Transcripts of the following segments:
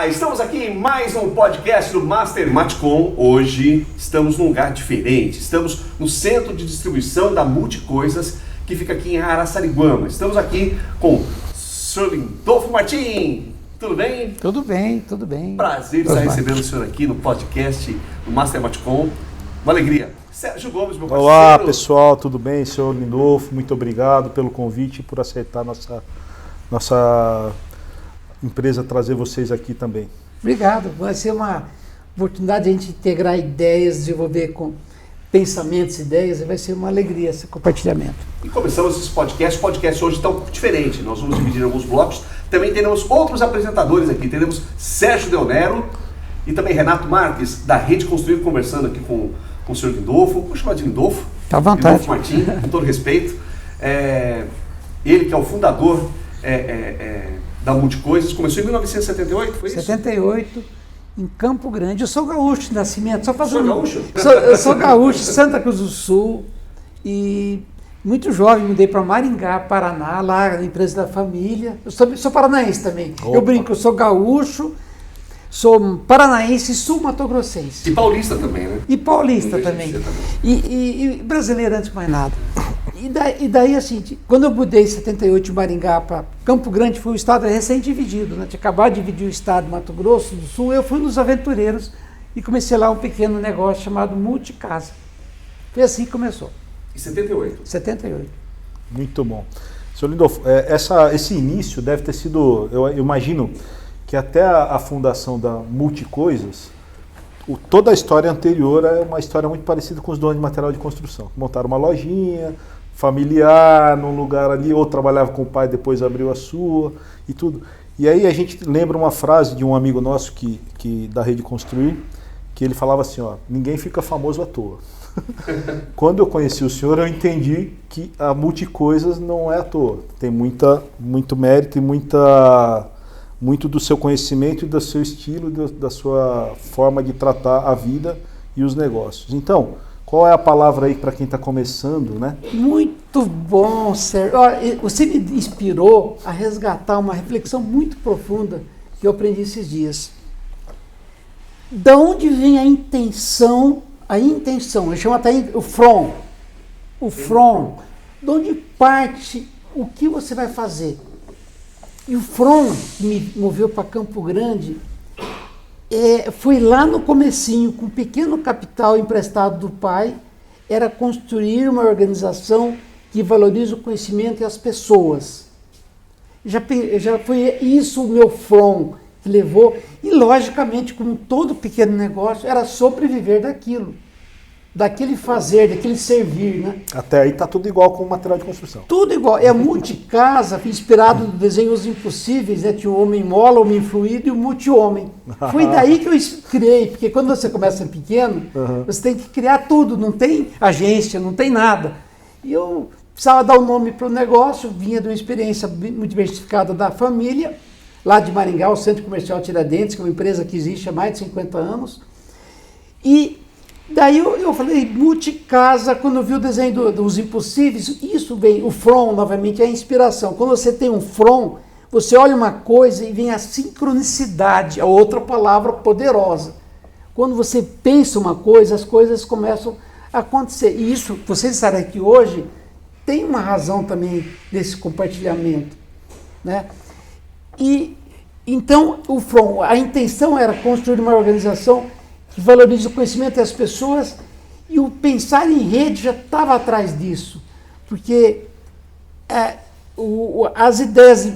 Olá, estamos aqui em mais um podcast do Master Matcom. Hoje estamos num lugar diferente, estamos no centro de distribuição da Multicoisas, que fica aqui em Araçariguama. Estamos aqui com o Sr. Lindolfo Martim. Tudo bem? Tudo bem, tudo bem. Prazer estar recebendo o senhor aqui no podcast do Master Matcom. Uma alegria. Sérgio Gomes, meu parceiro. Olá, pessoal, tudo bem? Senhor Lindolfo, muito obrigado pelo convite e por aceitar nossa empresa trazer vocês aqui também. Obrigado. Vai ser uma oportunidade de a gente integrar ideias, desenvolver com pensamentos, ideias, e vai ser uma alegria esse compartilhamento. E começamos esse podcast. O podcast hoje está um pouco diferente. Nós vamos dividir em alguns blocos. Também teremos outros apresentadores aqui. Teremos Sérgio Del Nero e também Renato Marques, da Rede Construir, conversando aqui com o senhor Lindolfo. Vou chamar de Lindolfo. Tá à vontade. Lindolfo Martim, com todo respeito. Ele que é o fundador da Multicoisas. Começou em 1978, foi isso? 78, em Campo Grande. Eu sou gaúcho de nascimento. Só fazendo... gaúcho? Eu sou gaúcho, Santa Cruz do Sul. E muito jovem, mudei para Maringá, Paraná, lá na empresa da família. Eu sou paranaense também. Opa. Eu brinco, eu sou gaúcho, sou paranaense e sul-mato-grossense. E paulista também, né? E paulista Não deixa também. de ser também. E brasileiro antes de mais nada. E daí, assim, quando eu mudei em 78 de Maringá para Campo Grande, foi o estado recém-dividido, né? Tinha acabado de dividir o estado de Mato Grosso do Sul, eu fui nos aventureiros e comecei lá um pequeno negócio chamado Multicasa. Foi assim que começou. Em 78. 78. Muito bom. Senhor Lindolfo, esse início deve ter sido, eu imagino que até a fundação da Multicoisas, toda a história anterior é uma história muito parecida com os donos de material de construção. Montaram uma lojinha familiar num lugar ali, ou trabalhava com o pai, depois abriu a sua e tudo. E aí a gente lembra uma frase de um amigo nosso que da Rede Construir, que ele falava assim, ó, ninguém fica famoso à toa. Quando eu conheci o senhor, eu entendi que a Multicoisas não é à toa. Tem muito mérito e muito do seu conhecimento e do seu estilo, da sua forma de tratar a vida e os negócios. Então, qual é a palavra aí para quem está começando, né? Muito bom, Sérgio. Olha, você me inspirou a resgatar uma reflexão muito profunda que eu aprendi esses dias. Da onde vem a intenção, eu chamo até o from, de onde parte o que você vai fazer. E o from que me moveu para Campo Grande foi lá no comecinho, com um pequeno capital emprestado do pai, era construir uma organização que valoriza o conhecimento e as pessoas. Já foi isso o meu from que levou, e logicamente, como todo pequeno negócio, era sobreviver daquilo. Daquele fazer, daquele servir, né? Até aí tá tudo igual com o material de construção. Tudo igual. É a Multicasa, inspirado no desenho Os Impossíveis, né? Tinha o homem mola, o homem fluido e o multi-homem. Foi daí que eu criei, porque quando você começa pequeno, você tem que criar tudo, não tem agência, não tem nada. E eu precisava dar um nome para o negócio, vinha de uma experiência muito diversificada da família, lá de Maringá, o Centro Comercial Tiradentes, que é uma empresa que existe há mais de 50 anos. E daí eu falei, Multicasa, quando eu vi o desenho dos Impossíveis, isso vem, o from, novamente, é a inspiração. Quando você tem um from, você olha uma coisa e vem a sincronicidade, a outra palavra poderosa. Quando você pensa uma coisa, as coisas começam a acontecer. E isso, vocês estarem aqui hoje, tem uma razão também desse compartilhamento, né? E então, o from, a intenção era construir uma organização que valoriza o conhecimento das pessoas, e o pensar em rede já estava atrás disso, porque as ideias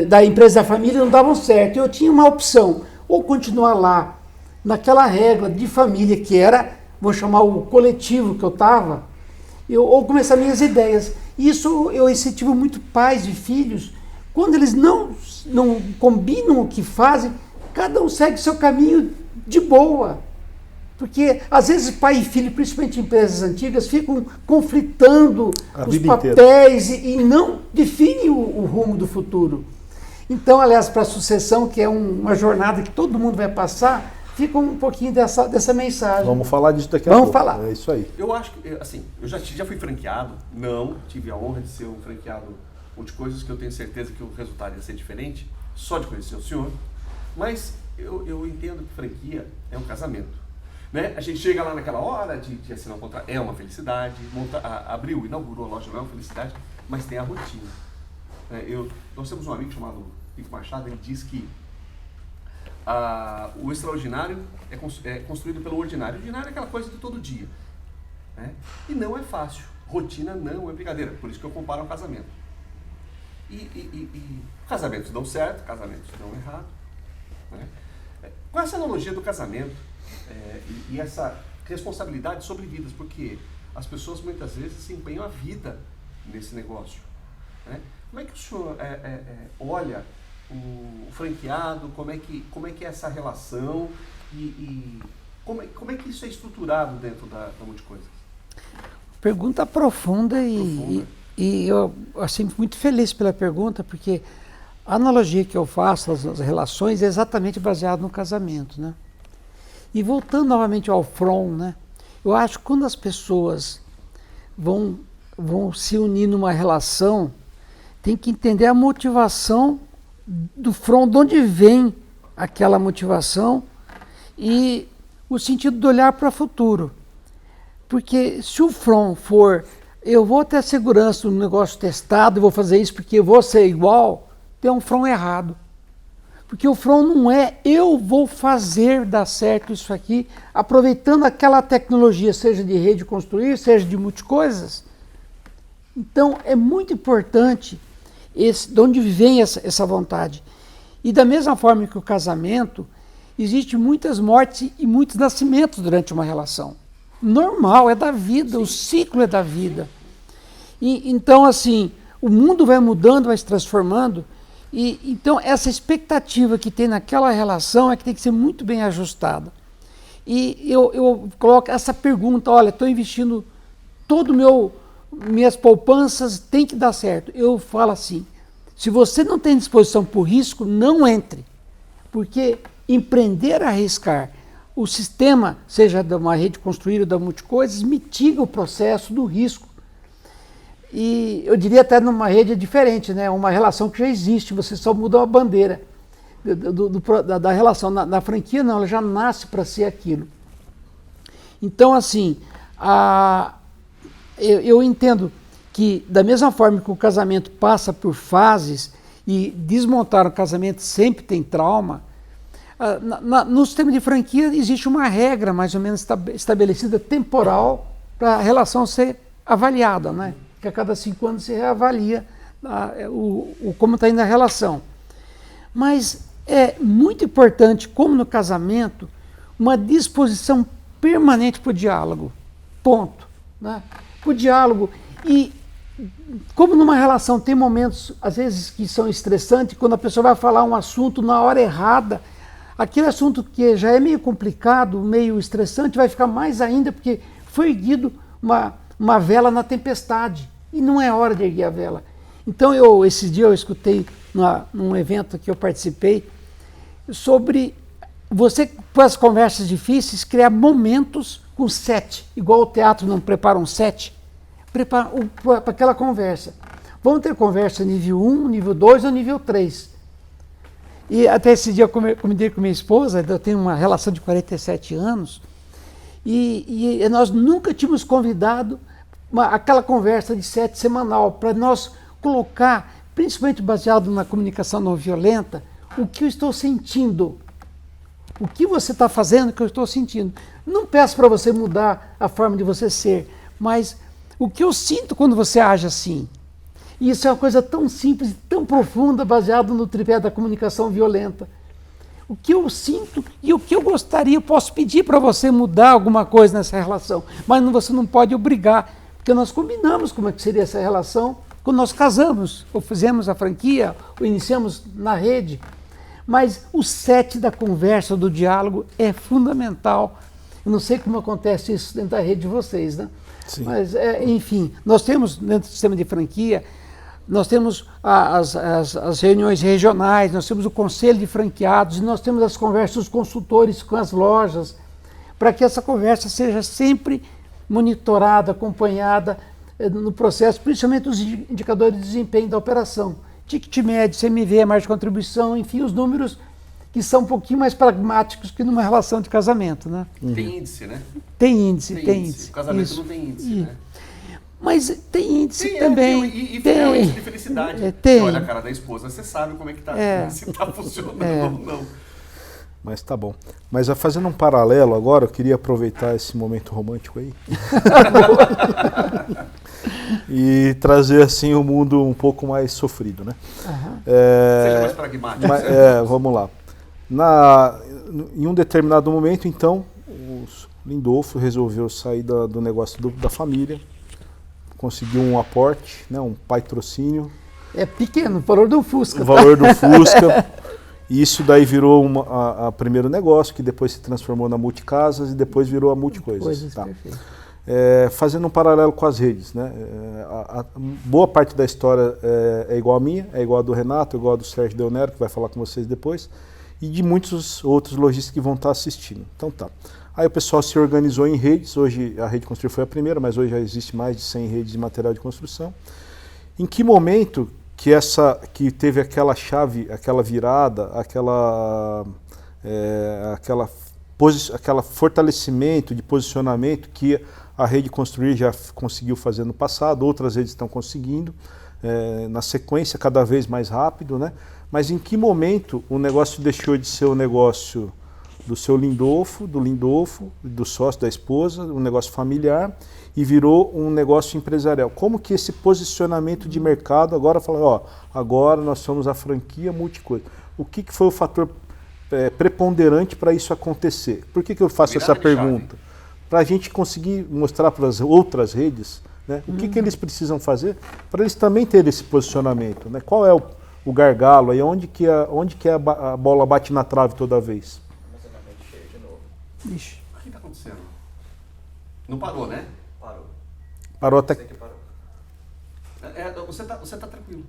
da empresa da família não davam certo. Eu tinha uma opção, ou continuar lá, naquela regra de família que era, vou chamar o coletivo que eu estava, ou começar minhas ideias. Isso eu incentivo muito pais e filhos, quando eles não combinam o que fazem, cada um segue o seu caminho de boa. Porque, às vezes, pai e filho, principalmente em empresas antigas, ficam conflitando os papéis e não definem o rumo do futuro. Então, aliás, para a sucessão, que é uma jornada que todo mundo vai passar, fica um pouquinho dessa mensagem. Vamos falar disso daqui a pouco. Vamos falar. É isso aí. Eu acho que, assim, eu já fui franqueado, não tive a honra de ser um franqueado de coisas que eu tenho certeza que o resultado ia ser diferente, só de conhecer o senhor. Mas eu entendo que franquia é um casamento. Né? A gente chega lá naquela hora de assinar um contrato, é uma felicidade, abriu, inaugurou a loja, não é uma felicidade, mas tem a rotina. Nós temos um amigo chamado Pico Machado, ele diz que o extraordinário é construído pelo ordinário. O ordinário é aquela coisa de todo dia. Né? E não é fácil. Rotina não é brincadeira. Por isso que eu comparo ao casamento. E casamentos dão certo, casamentos dão errado. Né? Com essa analogia do casamento e essa responsabilidade sobre vidas, porque as pessoas muitas vezes se empenham a vida nesse negócio. Né? Como é que o senhor olha o franqueado, como é que é essa relação e como é que isso é estruturado dentro da Multicoisas? Pergunta profunda e eu assim, muito feliz pela pergunta, porque a analogia que eu faço das relações é exatamente baseada no casamento, né? E voltando novamente ao Fromm, né? Eu acho que quando as pessoas vão se unir numa relação, tem que entender a motivação do Fromm, de onde vem aquela motivação e o sentido de olhar para o futuro. Porque se o Fromm for, eu vou ter segurança no negócio testado, eu vou fazer isso porque eu vou ser igual, tem um Fromm errado. Porque o Fromm não é, eu vou fazer dar certo isso aqui, aproveitando aquela tecnologia, seja de rede construir, seja de multicoisas. Então é muito importante de onde vem essa vontade. E da mesma forma que o casamento, existem muitas mortes e muitos nascimentos durante uma relação. Normal, é da vida, o ciclo é da vida. Então, assim, o mundo vai mudando, vai se transformando, então essa expectativa que tem naquela relação é que tem que ser muito bem ajustada. E eu coloco essa pergunta, olha, estou investindo minhas poupanças, tem que dar certo. Eu falo assim, se você não tem disposição para o risco, não entre. Porque empreender a arriscar, o sistema, seja de uma rede construída ou da multicoisas, mitiga o processo do risco. E eu diria até numa rede diferente, né? Uma relação que já existe, você só muda a bandeira da relação. Na franquia não, ela já nasce para ser aquilo. Então, assim, eu entendo que da mesma forma que o casamento passa por fases e desmontar o casamento sempre tem trauma, no sistema de franquia existe uma regra mais ou menos estabelecida temporal para a relação ser avaliada, né? Que a cada 5 anos se reavalia como está indo a relação. Mas é muito importante, como no casamento, uma disposição permanente para o diálogo. Ponto. Né? Para o diálogo. E como numa relação tem momentos, às vezes, que são estressantes, quando a pessoa vai falar um assunto na hora errada, aquele assunto que já é meio complicado, meio estressante, vai ficar mais ainda, porque foi erguido uma vela na tempestade. E não é hora de erguer a vela. Então, esse dia eu escutei num evento que eu participei sobre você, com as conversas difíceis, criar momentos com set, igual o teatro não prepara um set, prepara para aquela conversa. Vamos ter conversa nível 1, nível 2 ou nível 3. E até esse dia eu comentei com minha esposa, eu tenho uma relação de 47 anos, e nós nunca tínhamos convidado aquela conversa de set semanal, para nós colocar, principalmente baseado na comunicação não violenta, o que eu estou sentindo. O que você está fazendo que eu estou sentindo. Não peço para você mudar a forma de você ser, mas o que eu sinto quando você age assim. E isso é uma coisa tão simples e tão profunda, baseado no tripé da comunicação violenta. O que eu sinto e o que eu gostaria, eu posso pedir para você mudar alguma coisa nessa relação, mas você não pode obrigar. Porque nós combinamos como é que seria essa relação quando nós casamos, ou fizemos a franquia, ou iniciamos na rede. Mas o set da conversa, do diálogo, é fundamental. Eu não sei como acontece isso dentro da rede de vocês, né? Sim. Mas, enfim, nós temos, dentro do sistema de franquia, nós temos as reuniões regionais, nós temos o conselho de franqueados, e nós temos as conversas dos consultores com as lojas, para que essa conversa seja sempre monitorada, acompanhada no processo, principalmente os indicadores de desempenho da operação. Ticket médio, CMV, margem de contribuição, enfim, os números que são um pouquinho mais pragmáticos que numa relação de casamento, né? Tem índice, né? Tem índice. O casamento Isso. não tem índice, né? Mas tem índice Tem, também. E tem é um índice de felicidade. tem. Você olha a cara da esposa, você sabe como é que tá, se tá funcionando ou não. Mas tá bom. Mas fazendo um paralelo agora, eu queria aproveitar esse momento romântico aí. E trazer assim o mundo um pouco mais sofrido, né? Seja mais pragmático. Vamos lá. Em um determinado momento, então, o Lindolfo resolveu sair do negócio da família, conseguiu um aporte, né, um patrocínio. É pequeno, o valor do Fusca. O valor do Fusca. E isso daí virou a primeiro negócio, que depois se transformou na Multicasas e depois virou a Multicoisas. Tá. Fazendo um paralelo com as redes, né? Boa parte da história é igual a minha, é igual a do Renato, é igual a do Sérgio Deonero, que vai falar com vocês depois, e de muitos outros lojistas que vão estar assistindo. Então tá. Aí o pessoal se organizou em redes, hoje a Rede Construir foi a primeira, mas hoje já existe mais de 100 redes de material de construção. Em que momento que teve aquela chave, aquela virada, aquela fortalecimento de posicionamento que a Rede Construir já conseguiu fazer no passado, outras redes estão conseguindo, na sequência cada vez mais rápido, né? Mas em que momento o negócio deixou de ser o negócio do seu Lindolfo, do sócio da esposa, um negócio familiar, e virou um negócio empresarial? Como que esse posicionamento de mercado agora fala, agora nós somos a franquia Multicoisa? O que foi o fator preponderante para isso acontecer? Por que eu faço essa pergunta? Para a gente conseguir mostrar para as outras redes, né, o que eles precisam fazer para eles também terem esse posicionamento, né? Qual é o gargalo aí, onde que a bola bate na trave toda vez? Ixi. O que está acontecendo? Não parou, né? Parou até que parou. Você tá tranquilo.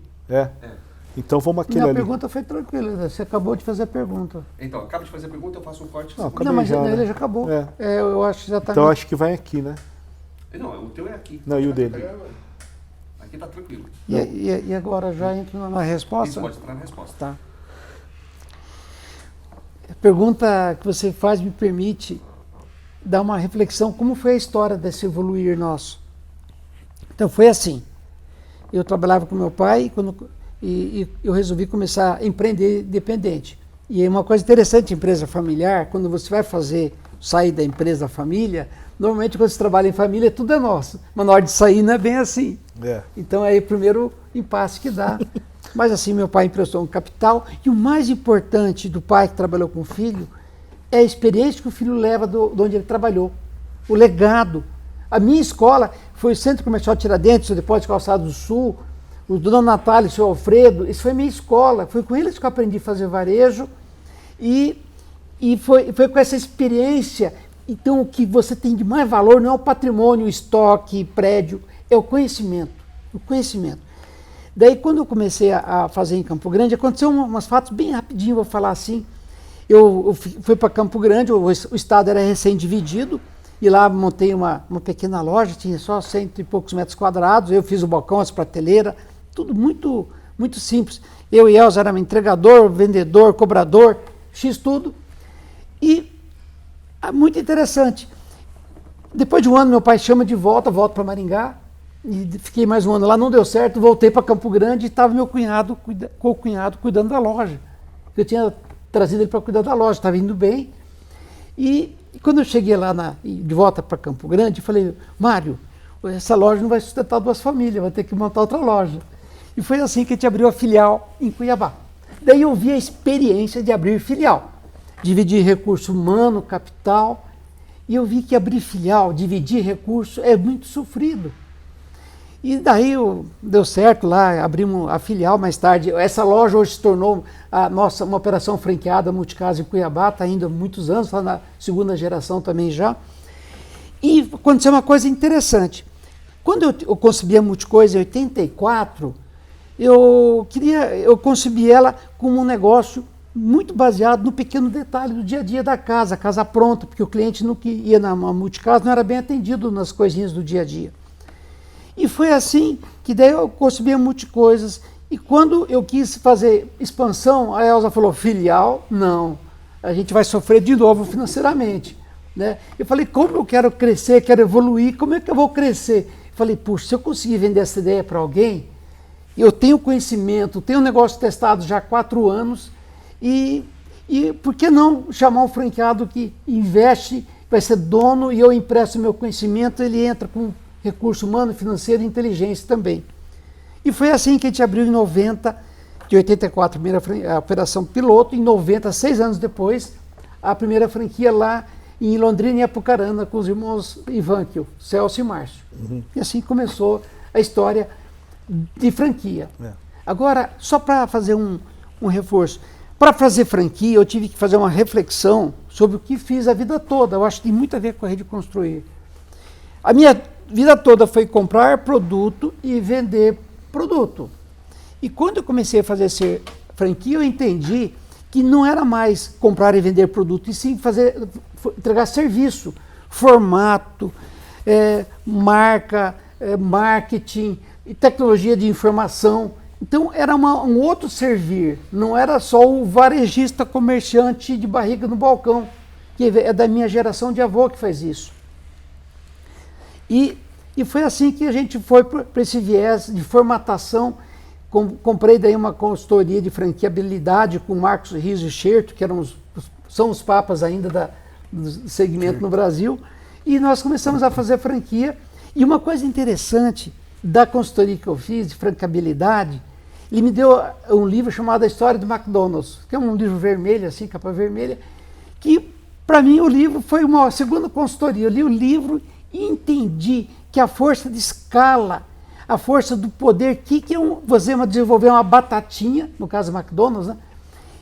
Então vamos aquele Minha ali. pergunta foi tranquila, você acabou de fazer a pergunta. Então, acaba de fazer a pergunta, eu faço um corte. Não, Você acabei Não, mas já, ele né? já acabou. É. Eu acho que já está... Então acho que vai aqui, né? Não, o teu é aqui. Não, e o dele? Aqui tá tranquilo. E agora já entro na resposta? Isso pode entrar na resposta. Tá. A pergunta que você faz me permite dar uma reflexão como foi a história desse evoluir nosso. Então foi assim, eu trabalhava com meu pai e eu resolvi começar a empreender independente. E é uma coisa interessante, empresa familiar, quando você vai sair da empresa da família, normalmente quando você trabalha em família tudo é nosso, mas na hora de sair não é bem assim. Então é o primeiro impasse que dá. Mas assim, meu pai emprestou um capital e o mais importante do pai que trabalhou com o filho é a experiência que o filho leva de onde ele trabalhou, o legado. A minha escola foi o Centro Comercial Tiradentes, o Depósito de Calçado do Sul, o Dona Natália e o seu Alfredo, isso foi a minha escola, foi com eles que eu aprendi a fazer varejo e foi com essa experiência. Então o que você tem de mais valor não é o patrimônio, o estoque, prédio, é o conhecimento, Daí quando eu comecei a fazer em Campo Grande, aconteceu umas fatos bem rapidinho, vou falar assim. Eu fui para Campo Grande, o estado era recém-dividido, e lá montei uma pequena loja, tinha só 100 e poucos metros quadrados, eu fiz o balcão, as prateleiras, tudo muito, muito simples. Eu e Elza éramos entregador, vendedor, cobrador, fiz tudo. E muito interessante. Depois de um ano, meu pai chama de volto para Maringá, e fiquei mais um ano lá, não deu certo, voltei para Campo Grande e estava meu cunhado, co-cunhado, cuidando da loja. Eu tinha trazido ele para cuidar da loja, estava indo bem. E quando eu cheguei lá de volta para Campo Grande, eu falei, Mário, essa loja não vai sustentar 2 famílias, vai ter que montar outra loja. E foi assim que a gente abriu a filial em Cuiabá. Daí eu vi a experiência de abrir filial, dividir recurso humano, capital, e eu vi que abrir filial, dividir recurso é muito sofrido. E daí deu certo lá, abrimos a filial mais tarde. Essa loja hoje se tornou uma operação franqueada Multicasa em Cuiabá, está indo há muitos anos, está na 2ª geração também já. E aconteceu uma coisa interessante. Quando eu concebi a Multicoisa em 84, eu concebi ela como um negócio muito baseado no pequeno detalhe do dia a dia da casa pronta, porque o cliente que ia na Multicasa não era bem atendido nas coisinhas do dia a dia. E foi assim que daí eu concebi a Multicoisas E quando eu quis fazer expansão, a Elza falou, filial, não, a gente vai sofrer de novo financeiramente. Né? Eu falei, como eu quero crescer, quero evoluir, como é que eu vou crescer? Eu falei, puxa, se eu conseguir vender essa ideia para alguém, eu tenho conhecimento, tenho um negócio testado já há 4 anos, e por que não chamar um franqueado que investe, vai ser dono, e eu empresto meu conhecimento, ele entra com recurso humano, financeiro e inteligência também. E foi assim que a gente abriu em 90, de 84, a operação piloto, em 90, 6 anos depois, a primeira franquia lá em Londrina e Apucarana, com os irmãos Ivanquio, Celso e Márcio. E assim começou a história de franquia. Agora, só para fazer um reforço, para fazer franquia eu tive que fazer uma reflexão sobre o que fiz a vida toda. Eu acho que tem muito a ver com a Rede Construir. A minha vida toda foi comprar produto e vender produto. E quando eu comecei a fazer franquia, eu entendi que não era mais comprar e vender produto, e sim entregar serviço, formato, marca, marketing, e tecnologia de informação. Então era um outro servir, não era só o varejista comerciante de barriga no balcão, que é da minha geração de avô que faz isso. E foi assim que a gente foi para esse viés de formatação. Comprei daí uma consultoria de franqueabilidade com Marcos Rizzo e Scherto, que são os papas ainda do segmento no Brasil, e nós começamos a fazer franquia. E uma coisa interessante da consultoria que eu fiz, de franqueabilidade, ele me deu um livro chamado A História do McDonald's, que é um livro vermelho, assim, capa vermelha, que para mim o livro foi uma segunda consultoria. Eu li o livro e entendi que a força de escala, a força do poder, você desenvolver uma batatinha, no caso do McDonald's, né?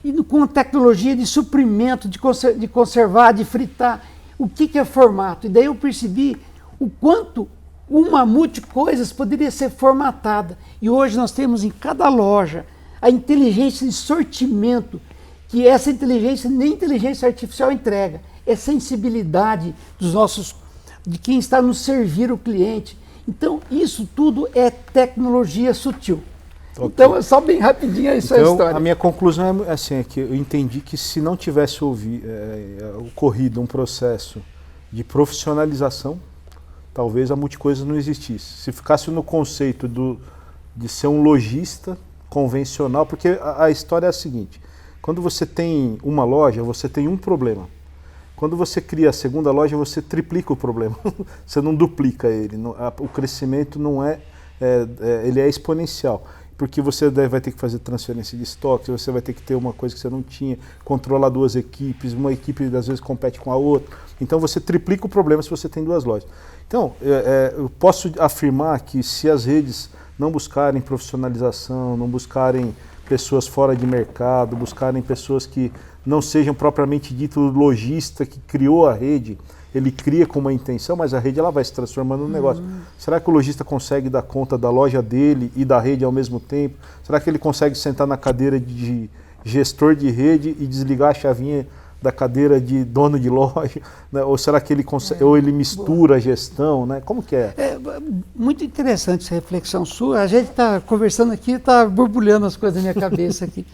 E com tecnologia de suprimento, de conservar, de fritar, o que é formato. E daí eu percebi o quanto uma multicoisas poderia ser formatada. E hoje nós temos em cada loja a inteligência de sortimento, que essa inteligência nem inteligência artificial entrega, é sensibilidade de quem está nos servir o cliente. Então, isso tudo é tecnologia sutil. Okay. Então, é só bem rapidinho isso então, a história. A minha conclusão é assim, é que eu entendi que se não tivesse ocorrido um processo de profissionalização, talvez a multicoisa não existisse. Se ficasse no conceito de ser um lojista convencional, porque a história é a seguinte, quando você tem uma loja, você tem um problema. Quando você cria a segunda loja, você triplica o problema. Você não duplica ele. O crescimento não ele é exponencial. Porque você vai ter que fazer transferência de estoque, você vai ter que ter uma coisa que você não tinha, controlar 2 equipes, uma equipe às vezes compete com a outra. Então você triplica o problema se você tem 2 lojas. Então, eu posso afirmar que se as redes não buscarem profissionalização, não buscarem pessoas fora de mercado, buscarem pessoas que não sejam propriamente dito o lojista que criou a rede, ele cria com uma intenção, mas a rede ela vai se transformando num negócio. Será que o lojista consegue dar conta da loja dele e da rede ao mesmo tempo? Será que ele consegue sentar na cadeira de gestor de rede e desligar a chavinha da cadeira de dono de loja? Né? Ou será que ele consegue, ou ele mistura a gestão? Né? Como que é? Muito interessante essa reflexão sua. A gente está conversando aqui, está borbulhando as coisas na minha cabeça aqui.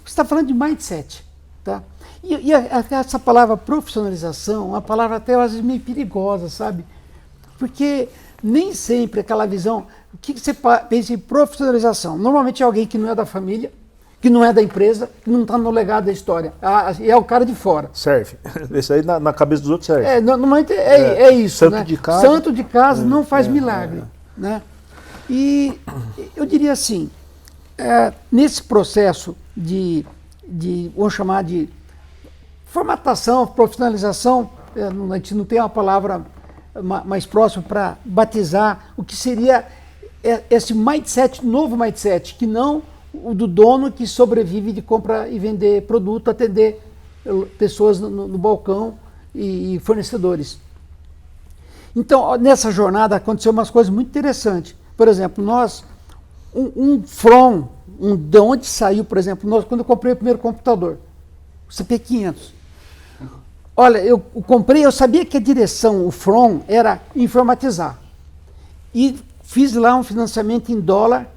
Você está falando de mindset. Tá? E essa palavra profissionalização é uma palavra até às vezes meio perigosa, sabe? Porque nem sempre aquela visão... O que você pensa em profissionalização? Normalmente é alguém que não é da família, que não é da empresa, que não está no legado da história. É o cara de fora. Serve. Esse aí na cabeça dos outros serve. Normalmente é isso. Santo né? de casa. Santo de casa não faz milagre. Né? E eu diria assim, nesse processo vamos chamar de formatação, profissionalização, a gente não tem uma palavra mais próxima para batizar o que seria esse mindset, novo mindset, que não o do dono que sobrevive de comprar e vender produto, atender pessoas no balcão e fornecedores. Então, nessa jornada aconteceu umas coisas muito interessantes. Por exemplo, de onde saiu, por exemplo, quando eu comprei o primeiro computador, o CP500. Olha, eu sabia que a direção, o From, era informatizar. E fiz lá um financiamento em dólar,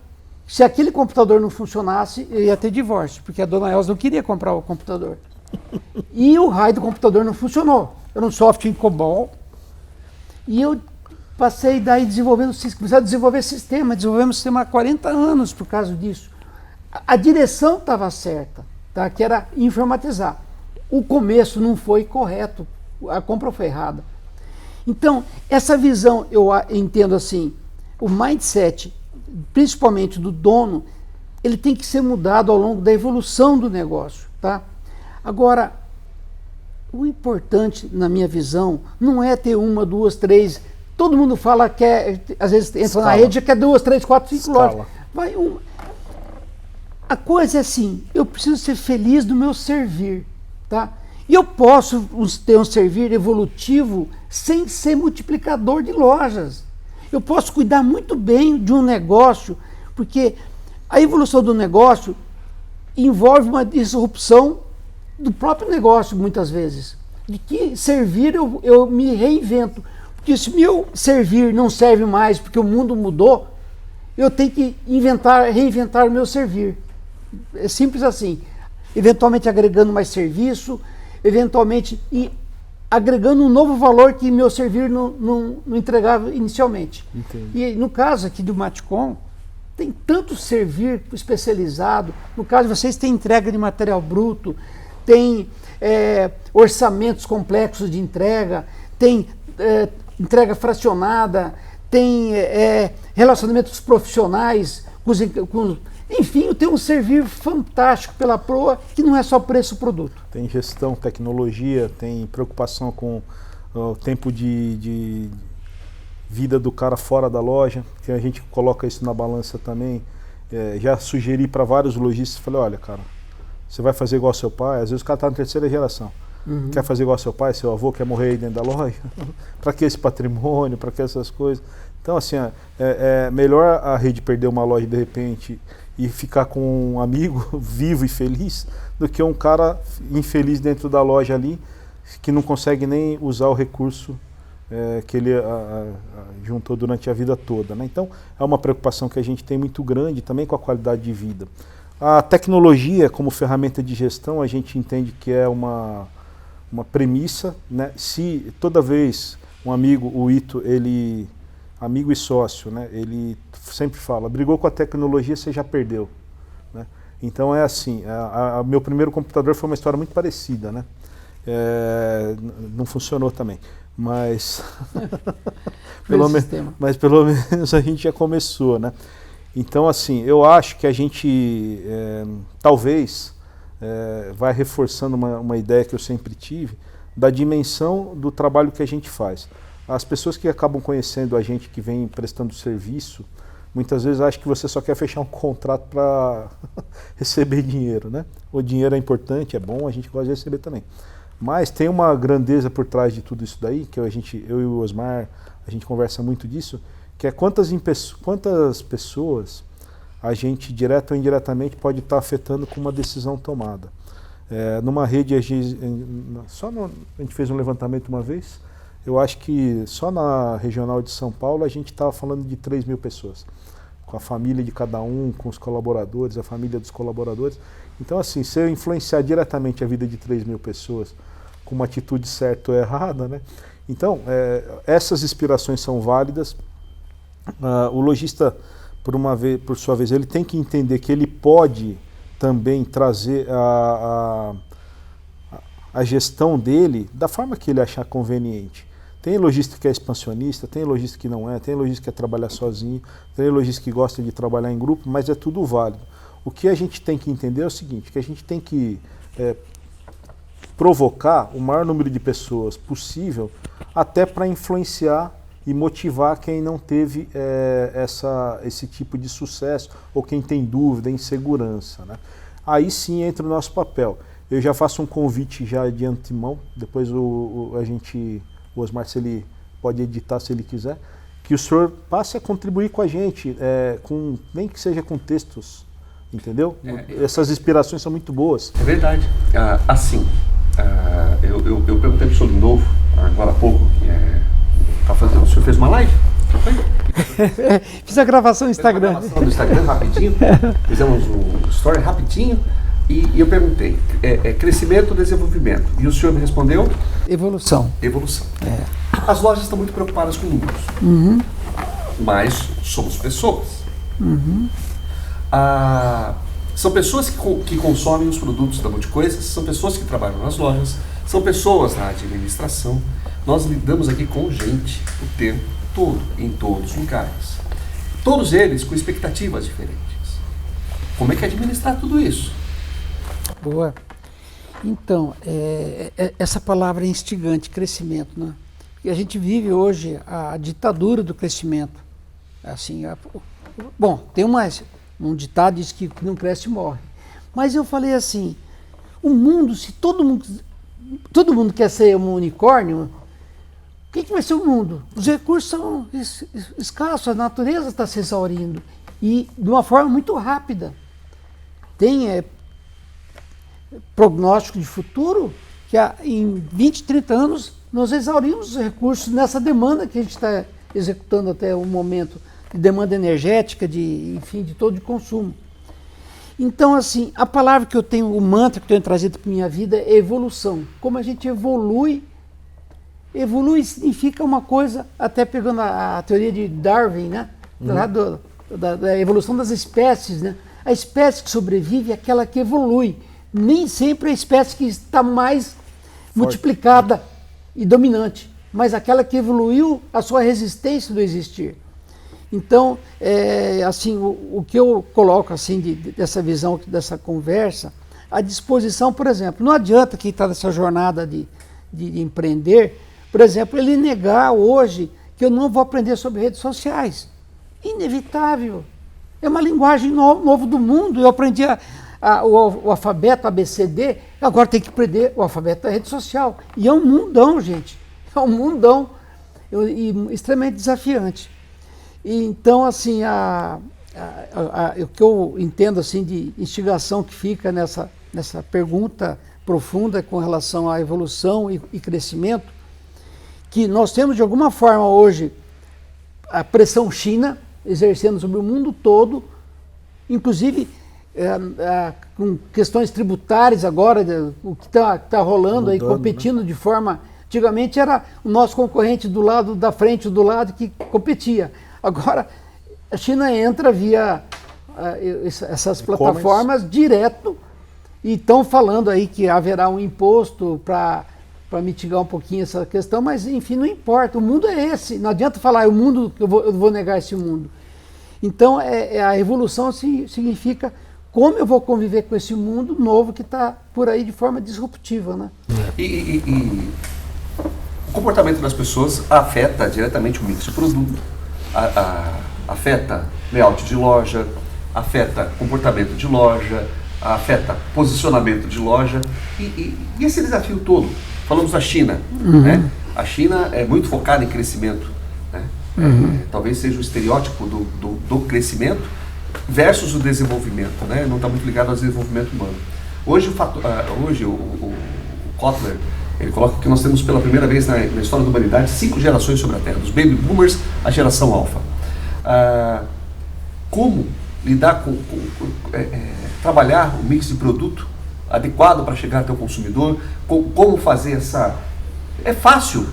Se aquele computador não funcionasse, eu ia ter divórcio, porque a dona Elza não queria comprar o computador. E o raio do computador não funcionou. Era um software em COBOL. E eu passei daí comecei a desenvolver sistema. Desenvolvemos sistema há 40 anos por causa disso. A direção estava certa, tá? Que era informatizar. O começo não foi correto, a compra foi errada. Então, essa visão, eu entendo assim, o mindset, principalmente do dono, ele tem que ser mudado ao longo da evolução do negócio, tá? Agora, o importante, na minha visão, não é ter 1, 2, 3. Todo mundo fala que às vezes entra Escala. na rede e quer 2, 3, 4, 5 Escala. lojas. Vai uma. A coisa é assim, eu preciso ser feliz do meu servir, tá? E eu posso ter um servir evolutivo sem ser multiplicador de lojas. Eu posso cuidar muito bem de um negócio, porque a evolução do negócio envolve uma disrupção do próprio negócio, muitas vezes. De que servir eu me reinvento. Porque se meu servir não serve mais porque o mundo mudou, eu tenho que reinventar o meu servir. É simples assim. Eventualmente agregando mais serviço, eventualmente agregando um novo valor que meu servir não entregava inicialmente. Entendi. E no caso aqui do Matcom, tem tanto servir especializado. No caso de vocês, tem entrega de material bruto, tem orçamentos complexos de entrega, tem entrega fracionada, tem relacionamentos profissionais, enfim, eu tenho um servir fantástico pela proa, que não é só preço-produto. Tem gestão, tecnologia, tem preocupação com o tempo de vida do cara fora da loja, que a gente coloca isso na balança também. Já sugeri para vários lojistas, falei, olha, cara, você vai fazer igual ao seu pai, às vezes o cara está na terceira geração. Uhum. Quer fazer igual ao seu pai, seu avô, quer morrer aí dentro da loja? Para que esse patrimônio, para que essas coisas? Então, assim, é melhor a rede perder uma loja de repente e ficar com um amigo vivo e feliz do que um cara infeliz dentro da loja ali que não consegue nem usar o recurso que ele juntou durante a vida toda, né? Então, é uma preocupação que a gente tem muito grande também com a qualidade de vida. A tecnologia como ferramenta de gestão, a gente entende que é uma premissa, né? Se toda vez um amigo, o Ito, amigo e sócio, né? Ele sempre fala, brigou com a tecnologia, você já perdeu, né? Então é assim, meu primeiro computador foi uma história muito parecida, né? Não funcionou também, mas pelo menos a gente já começou, né? Então, assim, eu acho que a gente talvez vai reforçando uma ideia que eu sempre tive da dimensão do trabalho que a gente faz. As pessoas que acabam conhecendo a gente que vem prestando serviço, muitas vezes acham que você só quer fechar um contrato para receber dinheiro, né? O dinheiro é importante, é bom, a gente gosta de receber também. Mas tem uma grandeza por trás de tudo isso daí, que eu e o Osmar, a gente conversa muito disso, que é quantas pessoas a gente, direta ou indiretamente, pode estar afetando com uma decisão tomada. Numa rede, a gente fez um levantamento uma vez, eu acho que só na regional de São Paulo a gente estava falando de 3 mil pessoas, com a família de cada um, com os colaboradores, a família dos colaboradores. Então, assim, se eu influenciar diretamente a vida de 3 mil pessoas com uma atitude certa ou errada, né? Então, essas inspirações são válidas. O lojista, por sua vez, ele tem que entender que ele pode também trazer a gestão dele da forma que ele achar conveniente. Tem lojista que é expansionista, tem lojista que não é, tem lojista que quer trabalhar sozinho, tem lojista que gosta de trabalhar em grupo, mas é tudo válido. O que a gente tem que entender é o seguinte, que a gente tem que provocar o maior número de pessoas possível até para influenciar e motivar quem não teve esse tipo de sucesso ou quem tem dúvida, insegurança, né? Aí sim entra o nosso papel. Eu já faço um convite já de antemão, depois o Osmar, se ele pode editar se ele quiser, que o senhor passe a contribuir com a gente, nem que seja com textos, entendeu? Essas inspirações são muito boas. É verdade. Eu perguntei para o senhor de novo, agora há pouco, o senhor fez uma live? Fiz a gravação no Instagram. Fiz a gravação do Instagram rapidinho, fizemos um story rapidinho e eu perguntei, crescimento ou desenvolvimento? E o senhor me respondeu? Evolução. Evolução. As lojas estão muito preocupadas com números, mas somos pessoas. São pessoas que consomem os produtos da Multicoisas, são pessoas que trabalham nas lojas, são pessoas na administração. Nós lidamos aqui com gente o tempo todo, em todos os lugares. Todos eles com expectativas diferentes. Como é que administrar tudo isso? Boa. Então, essa palavra é instigante, crescimento, né? E a gente vive hoje a ditadura do crescimento. Assim, bom, tem um ditado que diz que não cresce morre. Mas eu falei assim, o mundo, se todo mundo quer ser um unicórnio, o que vai ser o mundo? Os recursos são escassos, a natureza está se exaurindo. E de uma forma muito rápida. Tem prognóstico de futuro que em 20, 30 anos nós exaurimos os recursos nessa demanda que a gente está executando até o momento, de demanda energética, enfim, de todo o consumo. Então, assim, a palavra que eu tenho, o mantra que eu tenho trazido para a minha vida é evolução. Como a gente evolui. Evolui significa uma coisa, até pegando a teoria de Darwin, né? Da evolução das espécies, né? A espécie que sobrevive é aquela que evolui. Nem sempre a espécie que está mais multiplicada e dominante, mas aquela que evoluiu a sua resistência do existir. Então, assim, o que eu coloco assim dessa visão, dessa conversa, a disposição, por exemplo, não adianta quem está nessa jornada de empreender, por exemplo, ele negar hoje que eu não vou aprender sobre redes sociais. Inevitável. É uma linguagem novo do mundo. Eu aprendi o alfabeto ABCD, agora tem que aprender o alfabeto da rede social. E é um mundão, gente. É um mundão e extremamente desafiante. E, então, assim, o que eu entendo assim, de instigação que fica nessa pergunta profunda com relação à evolução e crescimento, que nós temos de alguma forma hoje a pressão China exercendo sobre o mundo todo, inclusive com questões tributárias agora, o que está rolando aí, competindo, né? De forma... Antigamente era o nosso concorrente do lado da frente, do lado que competia. Agora a China entra via essas plataformas direto e estão falando aí que haverá um imposto para mitigar um pouquinho essa questão, mas enfim, não importa, o mundo é esse, não adianta falar, o mundo, eu vou negar esse mundo. Então, a evolução significa como eu vou conviver com esse mundo novo que está por aí de forma disruptiva, né? E o comportamento das pessoas afeta diretamente o mix de produto, afeta layout de loja, afeta comportamento de loja, afeta posicionamento de loja, e esse desafio todo. Falamos da China, né? A China é muito focada em crescimento, né? Talvez seja o estereótipo do crescimento versus o desenvolvimento, né? Não está muito ligado ao desenvolvimento humano. Hoje o Kotler, ele coloca que nós temos pela primeira vez na história da humanidade 5 gerações sobre a Terra, dos baby boomers à geração alfa. Como lidar trabalhar o mix de produto adequado para chegar até o consumidor, como fazer essa... É fácil?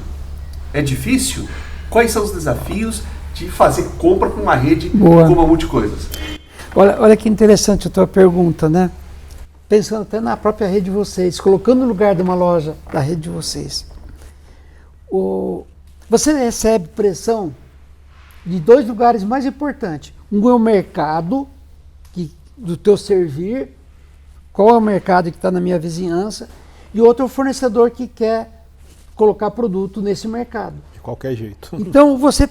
É difícil? Quais são os desafios de fazer compra para uma rede como a Multicoisas? Olha que interessante a tua pergunta, né? Pensando até na própria rede de vocês, colocando no lugar de uma loja da rede de vocês. Você recebe pressão de 2 lugares mais importantes. Um é o mercado do teu servir, qual é o mercado que está na minha vizinhança, e outro é o fornecedor que quer colocar produto nesse mercado. De qualquer jeito. Então, você,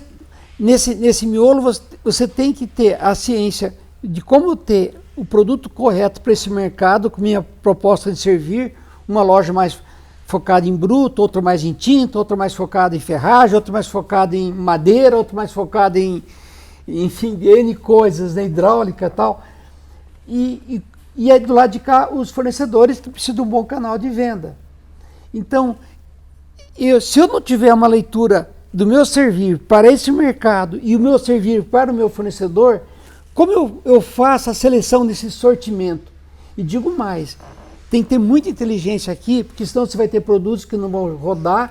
nesse miolo, você tem que ter a ciência de como ter o produto correto para esse mercado, com minha proposta de servir, uma loja mais focada em bruto, outra mais em tinta, outra mais focada em ferragem, outra mais focada em madeira, outra mais focada em, enfim, N coisas, né, hidráulica e tal. E aí do lado de cá, os fornecedores precisam de um bom canal de venda. Então, se eu não tiver uma leitura do meu servir para esse mercado e o meu servir para o meu fornecedor, como eu faço a seleção desse sortimento? E digo mais, tem que ter muita inteligência aqui, porque senão você vai ter produtos que não vão rodar,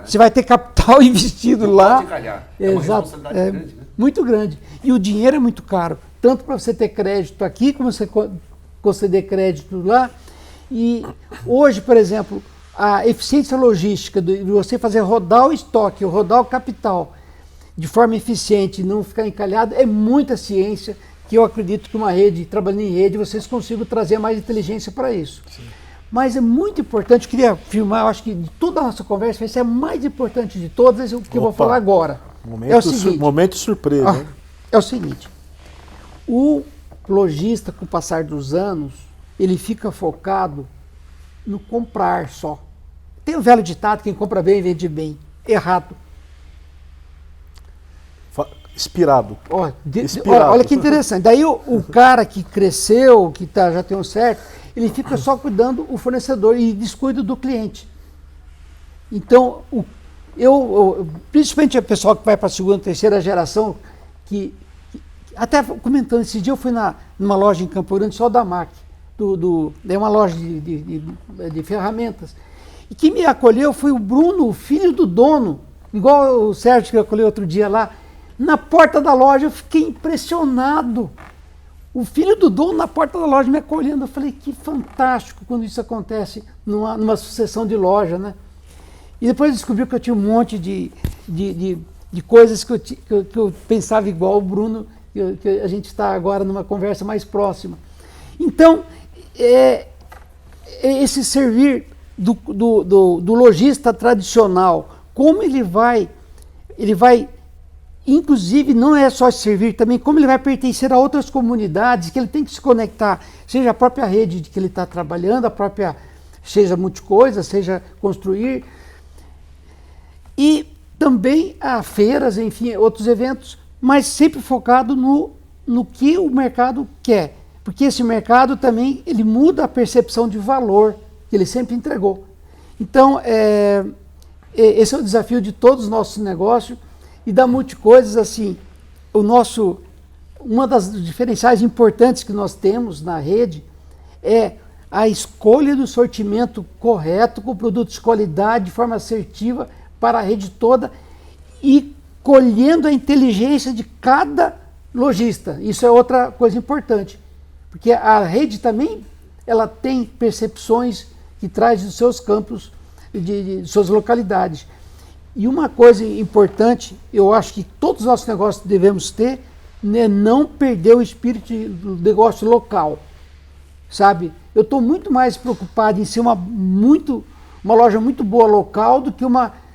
você vai ter capital investido não lá. Pode calhar. É uma responsabilidade grande, né? Muito grande. E o dinheiro é muito caro, tanto para você ter crédito aqui, como você conceder crédito lá. E hoje, por exemplo, a eficiência logística de você fazer rodar o estoque, rodar o capital de forma eficiente e não ficar encalhado, é muita ciência, que eu acredito que uma rede, trabalhando em rede, vocês consigam trazer mais inteligência para isso. Sim. Mas é muito importante, eu queria filmar, eu acho que de toda a nossa conversa, vai ser a mais importante de todas, o que eu vou falar agora. É o seguinte, momento surpresa. Hein? É o seguinte, o lojista, com o passar dos anos, ele fica focado no comprar só. Tem o velho ditado, quem compra bem, vende bem. Errado. Inspirado. Olha que interessante. Daí o cara que cresceu, que já tem um certo, ele fica só cuidando do fornecedor e descuida do cliente. Então, principalmente o pessoal que vai para a segunda, terceira geração, até comentando, esse dia eu fui numa loja em Campo Grande, só da MAC, é uma loja de ferramentas. E quem me acolheu foi o Bruno, o filho do dono, igual o Sérgio que acolheu outro dia lá. Na porta da loja, eu fiquei impressionado. O filho do dono na porta da loja me acolhendo. Eu falei, que fantástico quando isso acontece numa sucessão de loja, né? E depois descobri que eu tinha um monte de coisas que eu pensava igual o Bruno, que a gente está agora numa conversa mais próxima. Então, esse servir do lojista tradicional, como ele vai, inclusive, não é só servir também, como ele vai pertencer a outras comunidades, que ele tem que se conectar, seja a própria rede de que ele está trabalhando, seja multicoisa, seja construir, e também a feiras, enfim, outros eventos, mas sempre focado no que o mercado quer, porque esse mercado também, ele muda a percepção de valor que ele sempre entregou. Então, esse é o desafio de todos os nossos negócios. E da Multicoisas, assim, uma das diferenciais importantes que nós temos na rede é a escolha do sortimento correto, com produtos de qualidade, de forma assertiva, para a rede toda e colhendo a inteligência de cada lojista. Isso é outra coisa importante, porque a rede também ela tem percepções que traz dos seus campos, de suas localidades. E uma coisa importante, eu acho que todos os nossos negócios devemos ter, é não perder o espírito do negócio local, sabe? Eu estou muito mais preocupado em ser uma loja muito boa local do que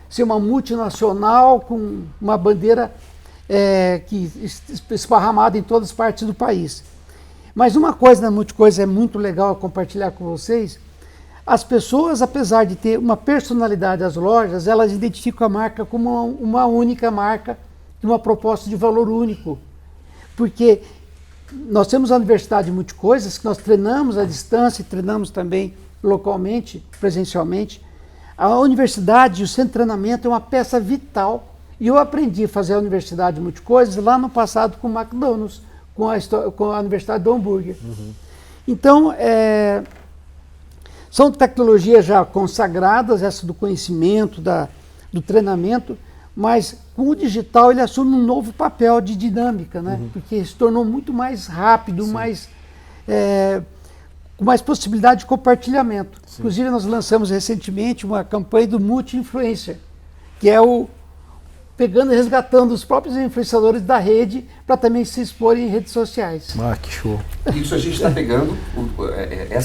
ser uma multinacional com uma bandeira esparramada em todas as partes do país. Mas uma coisa na Multicoisa é muito legal compartilhar com vocês. As pessoas, apesar de ter uma personalidade das lojas, elas identificam a marca como uma única marca, de uma proposta de valor único. Porque nós temos a Universidade de Multicoisas, que nós treinamos à distância e treinamos também localmente, presencialmente. A universidade, o centro de treinamento é uma peça vital. E eu aprendi a fazer a Universidade de Multicoisas lá no passado com o McDonald's, com a Universidade do Hambúrguer. Uhum. Então, são tecnologias já consagradas, essa do conhecimento, do treinamento, mas com o digital ele assume um novo papel de dinâmica, né? Uhum. Porque se tornou muito mais rápido, com mais possibilidade de compartilhamento. Sim. Inclusive nós lançamos recentemente uma campanha do Multi-Influencer, que é pegando e resgatando os próprios influenciadores da rede para também se exporem em redes sociais. Ah, que show. Isso a gente está pegando,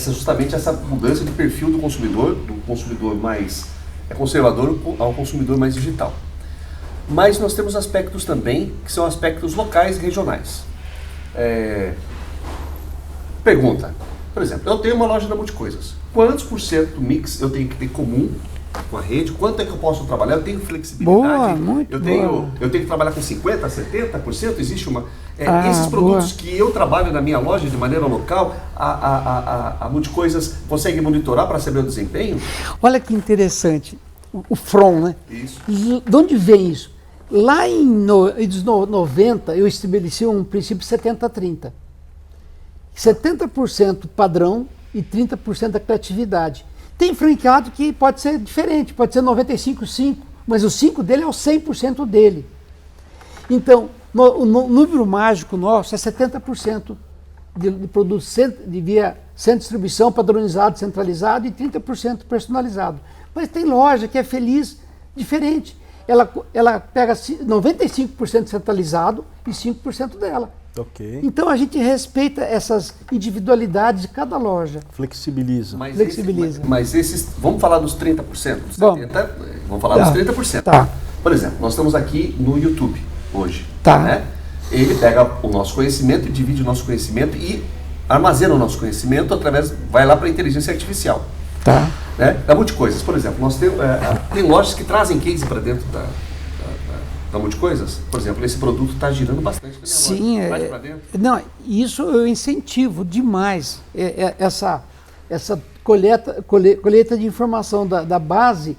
justamente essa mudança de perfil do consumidor mais conservador ao consumidor mais digital. Mas nós temos aspectos também que são aspectos locais e regionais. Pergunta, por exemplo, eu tenho uma loja da Multicoisas. Quantos por cento do mix eu tenho que ter comum com a rede? Quanto é que eu posso trabalhar? Eu tenho flexibilidade? Eu tenho que trabalhar com 50%, 70%? Existe esses produtos que eu trabalho na minha loja de maneira local, a Multicoisas consegue monitorar para saber o desempenho? Olha que interessante. o front, né? Isso. De onde vem isso? Lá em 90, eu estabeleci um princípio 70-30. 70% padrão e 30% da criatividade. Tem franqueado que pode ser diferente, pode ser 95-5, mas o 5 dele é o 100% dele. Então, o número mágico nosso é 70% de produto via centro de distribuição padronizado, centralizado e 30% personalizado. Mas tem loja que é feliz, diferente. Ela pega 95% centralizado e 5% dela. Ok. Então a gente respeita essas individualidades de cada loja. Flexibiliza. Flexibiliza. Mas esses, vamos falar dos 30%, dos 70%? Vamos falar dos 30%. Tá. Por exemplo, nós estamos aqui no YouTube hoje. Tá. Né? Ele pega o nosso conhecimento e divide o nosso conhecimento e armazena o nosso conhecimento vai lá para a inteligência artificial. Tá. Né? Da Multicoisas, por exemplo, nós tem lojas que trazem case para dentro da Multicoisas. Por exemplo, esse produto está girando bastante. Sim, Traz pra dentro. não, isso eu incentivo demais. Essa colheita de informação da base.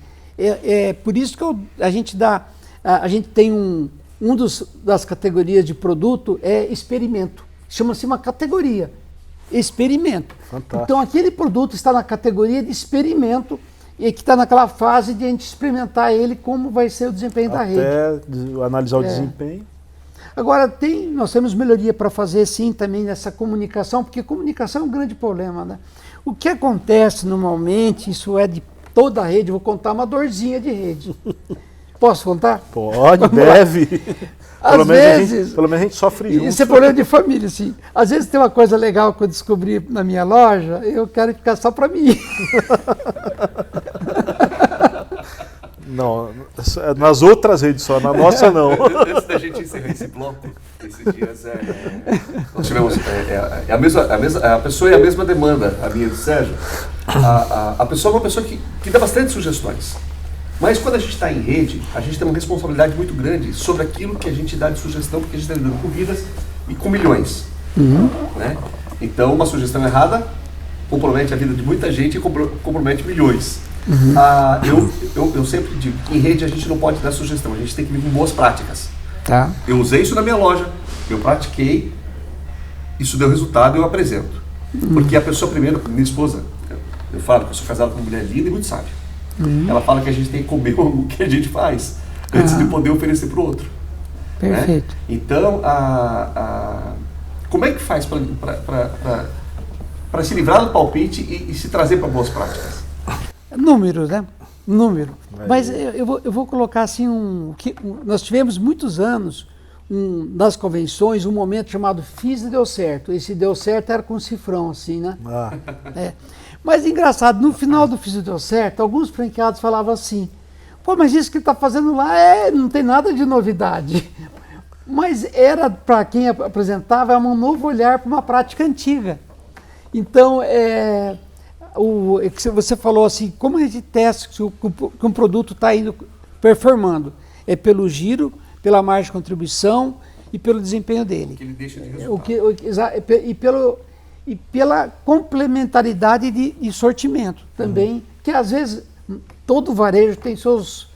Por isso que a gente tem das categorias de produto é experimento. Chama-se uma categoria. Experimento. Fantástico. Então aquele produto está na categoria de experimento e que está naquela fase de a gente experimentar ele, como vai ser o desempenho da rede. Até analisar o desempenho. Agora, nós temos melhoria para fazer sim também nessa comunicação, porque comunicação é um grande problema, né? O que acontece normalmente, isso é de toda a rede, vou contar uma dorzinha de rede. Posso contar? Pode, deve. Às vezes, pelo menos a gente sofre junto. Isso é problema de família, sim. Às vezes tem uma coisa legal que eu descobri na minha loja, eu quero ficar só para mim. Não, nas outras redes só, na nossa não. Antes da gente encerrar esse bloco, esses dias nós tivemos a pessoa e a mesma demanda, a minha e do Sérgio. A pessoa é uma pessoa que dá bastante sugestões. Mas quando a gente está em rede, a gente tem uma responsabilidade muito grande sobre aquilo que a gente dá de sugestão, porque a gente está lidando com vidas e com milhões. Né? Então, uma sugestão errada compromete a vida de muita gente e compromete milhões. Eu sempre digo que em rede a gente não pode dar sugestão, a gente tem que vir com boas práticas. Tá. Eu usei isso na minha loja, eu pratiquei, isso deu resultado, eu apresento. Porque a pessoa primeiro, minha esposa, eu falo que eu sou casado com uma mulher linda e muito sábia. Ela fala que a gente tem que comer o que a gente faz antes de poder oferecer para o outro. Perfeito. Né? Então, como é que faz para se livrar do palpite e se trazer para boas práticas? Números, né? Número. Mas eu vou colocar assim nós tivemos muitos anos nas convenções um momento chamado Fiz e Deu Certo. Esse deu certo era com cifrão, assim, né? Mas engraçado, no final do Fiz e Deu Certo, alguns franqueados falavam assim: pô, mas isso que ele está fazendo lá não tem nada de novidade. Mas era, para quem apresentava, um novo olhar para uma prática antiga. Então, que você falou assim, como a gente testa que um produto está indo performando? É pelo giro, pela margem de contribuição e pelo desempenho dele. Que ele deixa de resultado. E pela complementaridade de sortimento também, que às vezes todo varejo tem seus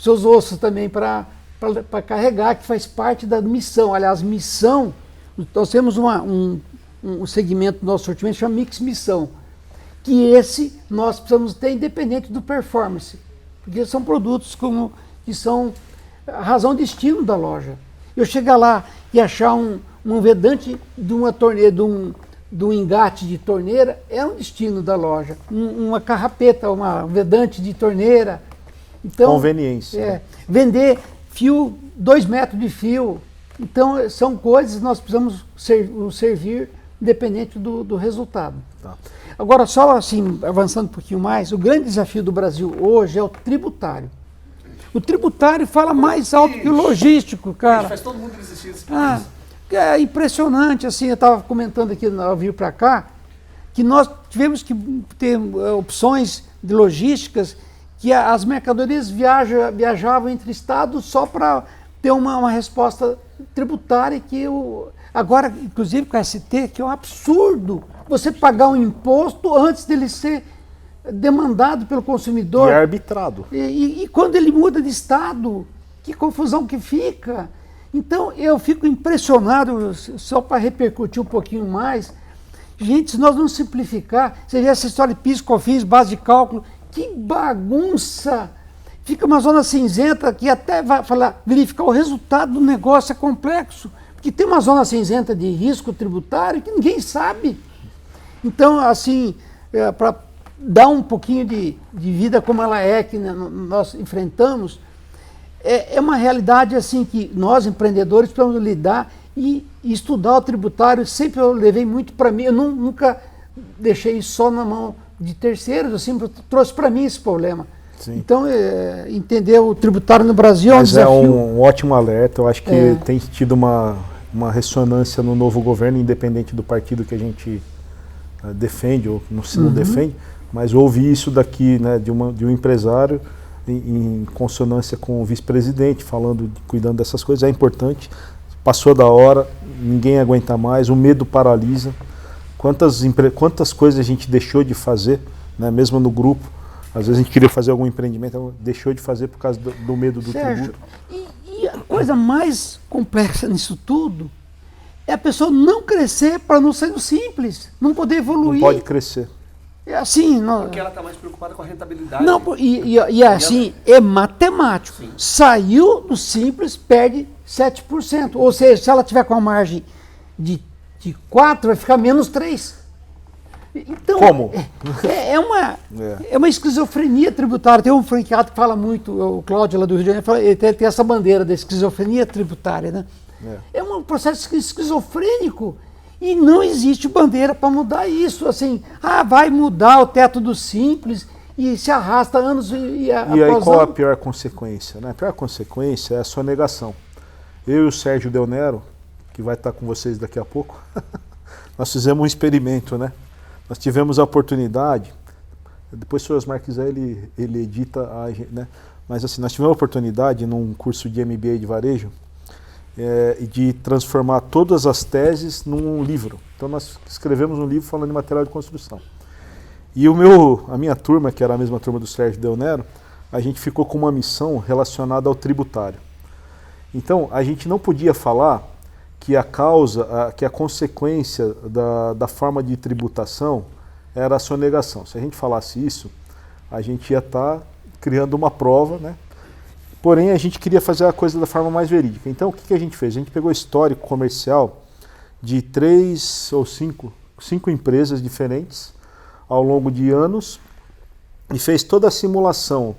ossos também para carregar, que faz parte da missão. Aliás, missão, nós temos um segmento do nosso sortimento que chama Mix Missão, que nós precisamos ter independente do performance, porque são produtos que são a razão de destino da loja. Eu chegar lá e achar um vedante de uma torneira, de um engate de torneira, é um destino da loja. Uma carrapeta, um vedante de torneira. Então, conveniência. Vender fio, 2 metros de fio. Então, são coisas que nós precisamos servir independente do resultado. Tá. Agora, só assim, avançando um pouquinho mais, o grande desafio do Brasil hoje é o tributário. O tributário fala mais alto que o logístico, cara. Faz todo mundo desistir desse É impressionante, assim, eu estava comentando aqui ao vir para cá, que nós tivemos que ter opções de logísticas que as mercadorias viajavam entre estados só para ter uma resposta tributária que agora, inclusive com a ST, que é um absurdo você pagar um imposto antes dele ser demandado pelo consumidor. E é arbitrado. E quando ele muda de estado, que confusão que fica. Então, eu fico impressionado, só para repercutir um pouquinho mais. Gente, se nós não simplificar, você vê essa história de PIS, COFINS, base de cálculo, que bagunça! Fica uma zona cinzenta que até vai verificar o resultado do negócio é complexo. Porque tem uma zona cinzenta de risco tributário que ninguém sabe. Então, assim, para dar um pouquinho de vida como ela é, que nós enfrentamos, é uma realidade assim que nós, empreendedores, precisamos lidar e estudar o tributário. Sempre eu levei muito para mim, eu nunca deixei só na mão de terceiros, eu sempre trouxe para mim esse problema. Sim. Então, entender o tributário no Brasil é um desafio. É um ótimo alerta, eu acho que tem tido uma ressonância no novo governo, independente do partido que a gente defende ou se não defende, mas ouvi isso daqui, né, de um empresário em consonância com o vice-presidente, cuidando dessas coisas, é importante. Passou da hora, ninguém aguenta mais, o medo paralisa. Quantas coisas a gente deixou de fazer, né, mesmo no grupo, às vezes a gente queria fazer algum empreendimento, deixou de fazer por causa do medo do Sérgio, tributo. E a coisa mais complexa nisso tudo é a pessoa não crescer para não ser simples, não poder evoluir. Não pode crescer. É assim, porque ela está mais preocupada com a rentabilidade. Não, e assim, é matemático. Sim. Saiu do simples, perde 7%. Ou seja, se ela tiver com a margem de 4, vai ficar menos 3%. Então, como? É uma esquizofrenia tributária. Tem um franqueado que fala muito, o Cláudio lá do Rio de Janeiro, ele tem essa bandeira da esquizofrenia tributária, né? É um processo esquizofrênico e não existe bandeira para mudar isso. Assim, vai mudar o teto do simples e se arrasta anos e aí qual a pior consequência? Né? A pior consequência é a sonegação. Eu e o Sérgio Del Nero, que vai estar com vocês daqui a pouco, nós fizemos um experimento, né? Nós tivemos a oportunidade, depois se o Osmar quiser ele edita, né? Mas assim, nós tivemos a oportunidade num curso de MBA de varejo de transformar todas as teses num livro. Então nós escrevemos um livro falando de material de construção. E a minha turma, que era a mesma turma do Sérgio Del Nero, a gente ficou com uma missão relacionada ao tributário. Então a gente não podia falar que a consequência da forma de tributação era a sonegação. Se a gente falasse isso, a gente ia estar criando uma prova, né? Porém, a gente queria fazer a coisa da forma mais verídica. Então, o que a gente fez? A gente pegou histórico comercial de 3 ou 5 empresas diferentes ao longo de anos e fez toda a simulação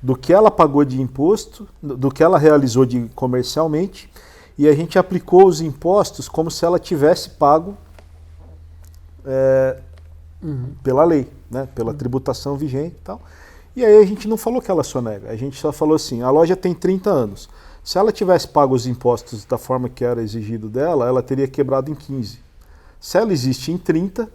do que ela pagou de imposto, do que ela realizou comercialmente, e a gente aplicou os impostos como se ela tivesse pago pela lei, né, pela tributação vigente e tal. E aí a gente não falou que ela sonega, a gente só falou assim, a loja tem 30 anos. Se ela tivesse pago os impostos da forma que era exigido dela, ela teria quebrado em 15. Se ela existe em 30,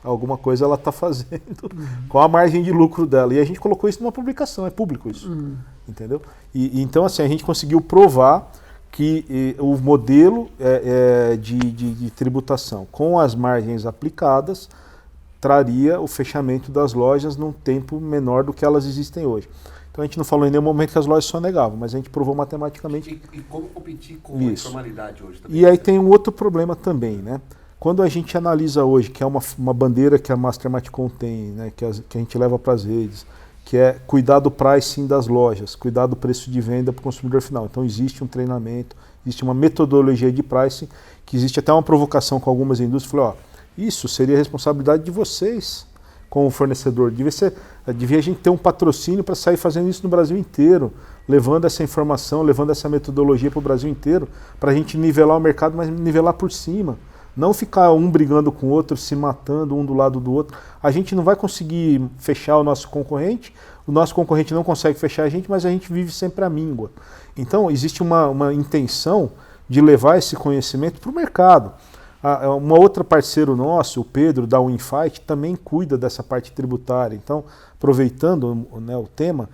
alguma coisa ela está fazendo com a margem de lucro dela. E a gente colocou isso numa publicação, é público isso. Entendeu? Então assim, a gente conseguiu provar que o modelo de tributação com as margens aplicadas traria o fechamento das lojas num tempo menor do que elas existem hoje. Então a gente não falou em nenhum momento que as lojas sonegavam, mas a gente provou matematicamente. E como competir com a informalidade hoje também. E aí tem um outro problema também, né? Quando a gente analisa hoje, que é uma bandeira que a Master Matcom tem, né, que a gente leva para as redes, que é cuidar do pricing das lojas, cuidar do preço de venda para o consumidor final. Então existe um treinamento, existe uma metodologia de pricing, que existe até uma provocação com algumas indústrias, falou, isso seria responsabilidade de vocês como fornecedor. Devia a gente ter um patrocínio para sair fazendo isso no Brasil inteiro, levando essa informação, levando essa metodologia para o Brasil inteiro, para a gente nivelar o mercado, mas nivelar por cima. Não ficar um brigando com o outro, se matando um do lado do outro. A gente não vai conseguir fechar o nosso concorrente não consegue fechar a gente, mas a gente vive sempre à míngua. Então existe uma intenção de levar esse conhecimento para o mercado. Uma outra parceiro nosso, o Pedro, da Winfight, também cuida dessa parte tributária. Então, aproveitando, né, o tema,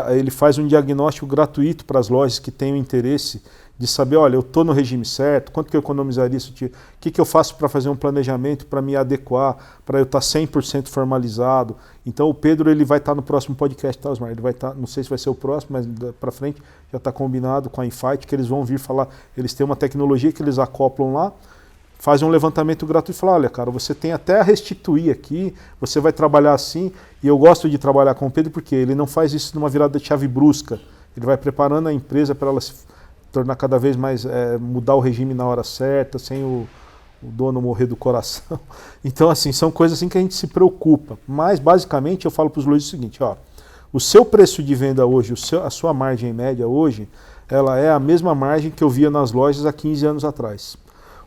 ele faz um diagnóstico gratuito para as lojas que tenham interesse de saber, olha, eu estou no regime certo, quanto que eu economizaria isso, o que eu faço para fazer um planejamento, para me adequar, para eu estar 100% formalizado. Então o Pedro ele vai estar no próximo podcast, tá, Osmar? Ele vai estar, não sei se vai ser o próximo, mas para frente já está combinado com a Infight, que eles vão vir falar, eles têm uma tecnologia que eles acoplam lá, fazem um levantamento gratuito e falam, olha, cara, você tem até a restituir aqui, você vai trabalhar assim, e eu gosto de trabalhar com o Pedro porque ele não faz isso numa virada de chave brusca, ele vai preparando a empresa para ela se tornar cada vez mais, mudar o regime na hora certa, sem o dono morrer do coração. Então, assim, são coisas assim que a gente se preocupa. Mas, basicamente, eu falo para os lojistas o seguinte, ó, o seu preço de venda hoje, a sua margem média hoje, ela é a mesma margem que eu via nas lojas há 15 anos atrás.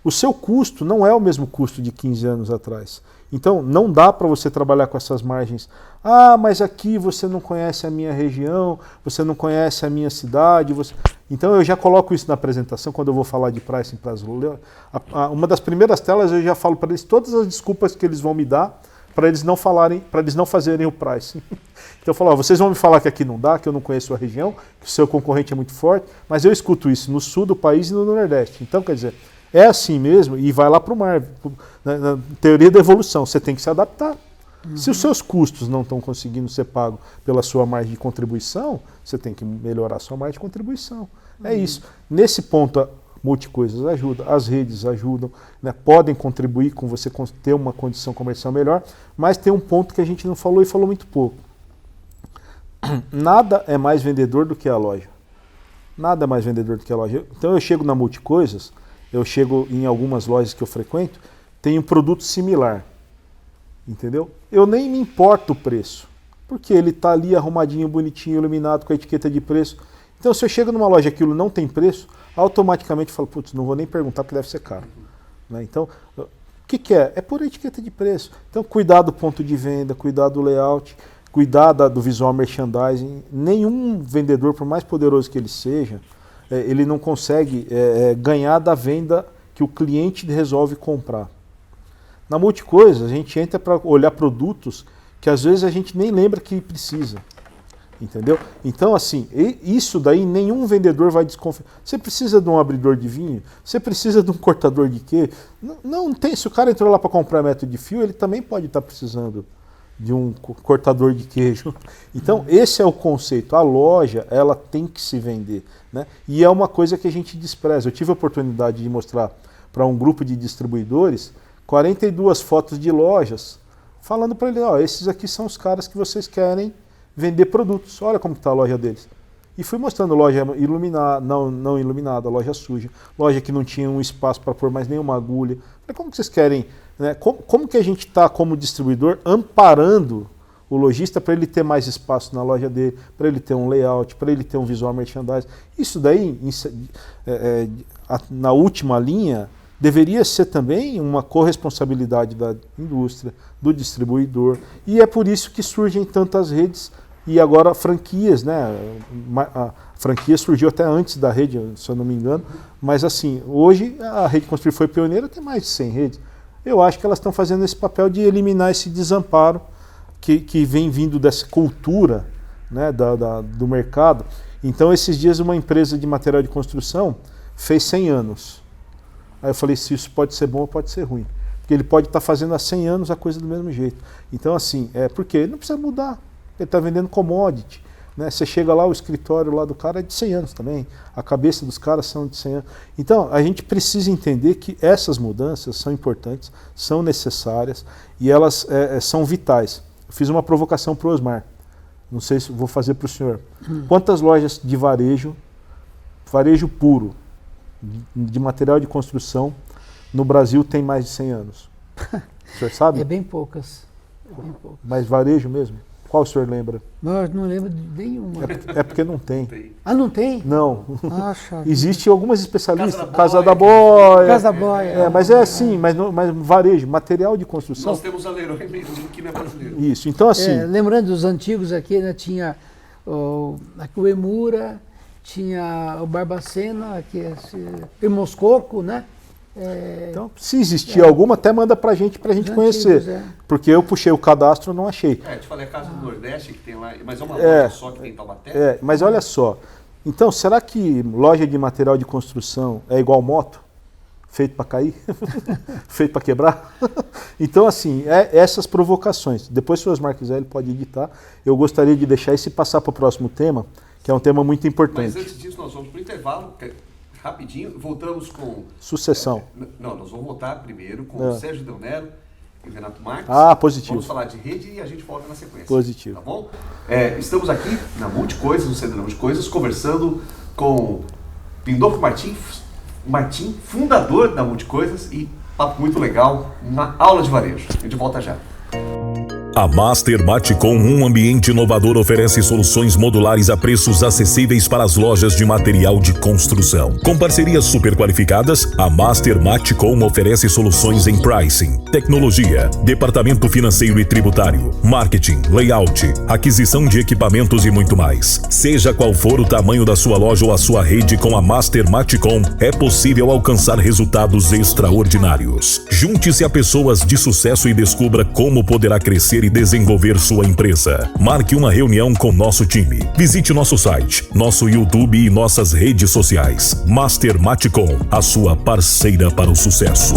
O seu custo não é o mesmo custo de 15 anos atrás. Então, não dá para você trabalhar com essas margens. Ah, mas aqui você não conhece a minha região, você não conhece a minha cidade. Então, eu já coloco isso na apresentação, quando eu vou falar de pricing para as lojas. Uma das primeiras telas, eu já falo para eles todas as desculpas que eles vão me dar para eles não fazerem o pricing. Então, eu falo, ó, vocês vão me falar que aqui não dá, que eu não conheço a região, que o seu concorrente é muito forte, mas eu escuto isso no sul do país e no Nordeste. Então, quer dizer, é assim mesmo e vai lá para o mar. Na teoria da evolução, você tem que se adaptar. Se os seus custos não estão conseguindo ser pagos pela sua margem de contribuição, você tem que melhorar a sua margem de contribuição. É isso. Nesse ponto, a Multicoisas ajuda, as redes ajudam, né, podem contribuir com você ter uma condição comercial melhor, mas tem um ponto que a gente não falou e falou muito pouco. Nada é mais vendedor do que a loja. Nada é mais vendedor do que a loja. Então eu chego na Multicoisas, eu chego em algumas lojas que eu frequento, tem um produto similar, entendeu? Eu nem me importo o preço, porque ele está ali arrumadinho, bonitinho, iluminado, com a etiqueta de preço. Então se eu chego numa loja e aquilo não tem preço, automaticamente eu falo, putz, não vou nem perguntar porque deve ser caro. Né? Então, o que é? É por etiqueta de preço. Então cuidar do ponto de venda, cuidar do layout, cuidar do visual merchandising. Nenhum vendedor, por mais poderoso que ele seja, ele não consegue ganhar da venda que o cliente resolve comprar. Na Multicoisas, a gente entra para olhar produtos que às vezes a gente nem lembra que precisa. Entendeu? Então, assim, isso daí nenhum vendedor vai desconfiar. Você precisa de um abridor de vinho? Você precisa de um cortador de queijo? Não tem. Se o cara entrou lá para comprar metro de fio, ele também pode estar precisando de um cortador de queijo. Então, esse é o conceito. A loja, ela tem que se vender. Né? E é uma coisa que a gente despreza. Eu tive a oportunidade de mostrar para um grupo de distribuidores 42 fotos de lojas, falando para eles, ó, esses aqui são os caras que vocês querem vender produtos. Olha como está a loja deles. E fui mostrando loja iluminada, não iluminada, loja suja, loja que não tinha um espaço para pôr mais nenhuma agulha. Como que vocês querem, né? Como que a gente está como distribuidor amparando o lojista para ele ter mais espaço na loja dele, para ele ter um layout, para ele ter um visual merchandising. Isso daí, na última linha, deveria ser também uma corresponsabilidade da indústria, do distribuidor. E é por isso que surgem tantas redes e agora franquias, né? A franquia surgiu até antes da rede, se eu não me engano, mas assim, hoje a Rede Construir foi pioneira, tem mais de 100 redes. Eu acho que elas estão fazendo esse papel de eliminar esse desamparo que vem vindo dessa cultura, né, do mercado. Então, esses dias, uma empresa de material de construção fez 100 anos. Aí eu falei, se isso pode ser bom ou pode ser ruim. Porque ele pode estar fazendo há 100 anos a coisa do mesmo jeito. Então, assim, porque ele não precisa mudar. Ele está vendendo commodity. Né? Você chega lá, o escritório lá do cara é de 100 anos também. A cabeça dos caras são de 100 anos. Então, a gente precisa entender que essas mudanças são importantes, são necessárias e elas são vitais. Eu fiz uma provocação para o Osmar. Não sei se vou fazer para o senhor. Quantas lojas de varejo puro, de material de construção, no Brasil tem mais de 100 anos? O senhor sabe? É bem poucas. Mas varejo mesmo? Qual o senhor lembra? Não lembro de nenhuma. É porque não tem. Ah, não tem? Não. Acha. Existem algumas especialistas. Casa da Boia. Casa da Boia. Mas é assim, mas varejo, material de construção. Nós temos a Leroy mesmo, que não é brasileiro. Isso, então assim... lembrando dos antigos aqui, né, tinha o Emura, tinha o Barbacena, aqui, o Moscoco, né? Então, se existir alguma, até manda pra gente conhecer. Antigos, Porque eu puxei o cadastro e não achei. Te falei a Casa do Nordeste, que tem lá, mas é uma loja só que tem em Taubaté. Mas olha só, Então, será que loja de material de construção é igual moto? Feito para cair? Feito para quebrar? Então, assim, essas provocações. Depois, se o Osmar quiser, ele pode editar. Eu gostaria de deixar esse passar para o próximo tema, que é um tema muito importante. Mas antes disso, nós vamos para o intervalo, rapidinho. Voltamos com... Sucessão. Não, nós vamos voltar primeiro com o Sérgio Del Nero e o Renato Marques. Positivo. Vamos falar de rede e a gente volta na sequência. Positivo. Tá bom? Estamos aqui na Multicoisas, no Centro da Multicoisas, conversando com Lindolfo Martim, fundador da Multicoisas, e papo muito legal, uma aula de varejo. A gente volta já. A Master Matcom, um ambiente inovador, oferece soluções modulares a preços acessíveis para as lojas de material de construção. Com parcerias super qualificadas, a Master Matcom oferece soluções em pricing, tecnologia, departamento financeiro e tributário, marketing, layout, aquisição de equipamentos e muito mais. Seja qual for o tamanho da sua loja ou a sua rede, com a Master Matcom é possível alcançar resultados extraordinários. Junte-se a pessoas de sucesso e descubra como poderá crescer e desenvolver sua empresa. Marque uma reunião com nosso time. Visite nosso site, nosso YouTube e nossas redes sociais. Master Matcom, a sua parceira para o sucesso.